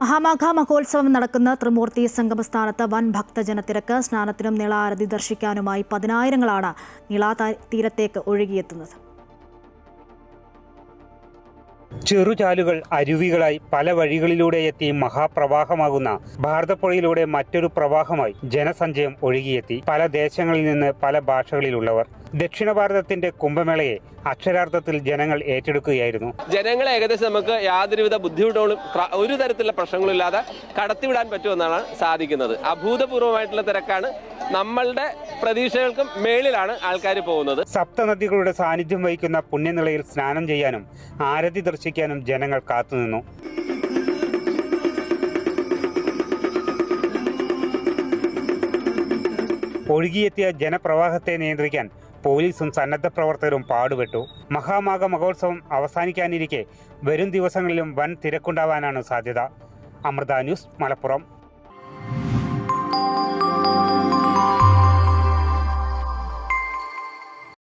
മഹാമാഘ മഹോത്സവം നടക്കുന്ന ത്രിമൂർത്തി സംഗമസ്ഥാനത്ത് വൻ ഭക്തജനത്തിരക്ക്. സ്നാനത്തിനും നിളാരതി ദർശിക്കാനുമായി പതിനായിരങ്ങളാണ് നിളാ തീരത്തേക്ക് ഒഴുകിയെത്തുന്നത്. ചെറുചാലുകൾ അരുവികളായി പല വഴികളിലൂടെ എത്തി മഹാപ്രവാഹമാകുന്ന ഭാരതപ്പുഴയിലൂടെ മറ്റൊരു പ്രവാഹമായി ജനസഞ്ചയം ഒഴുകിയെത്തി. പല ദേശങ്ങളിൽ നിന്ന് പല ഭാഷകളിലുള്ളവർ. ദക്ഷിണ ഭാരതത്തിന്റെ കുംഭമേളയെ അക്ഷരാർത്ഥത്തിൽ ജനങ്ങൾ ഏറ്റെടുക്കുകയായിരുന്നു. ജനങ്ങളെ ഏകദേശം നമുക്ക് യാതൊരുവിധ ബുദ്ധിമുട്ടുകളും ഒരു തരത്തിലുള്ള പ്രശ്നങ്ങളില്ലാതെ കടത്തിവിടാൻ പറ്റുമെന്നാണ് സാധിക്കുന്നത്. അഭൂതപൂർവമായിട്ടുള്ള തിരക്കാണ്. നമ്മളുടെ പ്രതീക്ഷകൾക്കും മേളിലാണ് ആൾക്കാർ പോകുന്നത്. സപ്തനദികളുടെ സാന്നിധ്യം വഹിക്കുന്ന പുണ്യനിളയിൽ സ്നാനം ചെയ്യാനും ആരതി ദർശിക്കാനും ജനങ്ങൾ കാത്തുനിന്നു. ഒഴുകിയെത്തിയ ജനപ്രവാഹത്തെ നിയന്ത്രിക്കാൻ പോലീസും സന്നദ്ധ പ്രവർത്തകരും പാടുപെട്ടു. മഹാമാഘ മഹോത്സവം അവസാനിക്കാനിരിക്കെ വരും ദിവസങ്ങളിലും വൻ തിരക്കുണ്ടാവാനാണ് സാധ്യത. അമൃത ന്യൂസ്, മലപ്പുറം.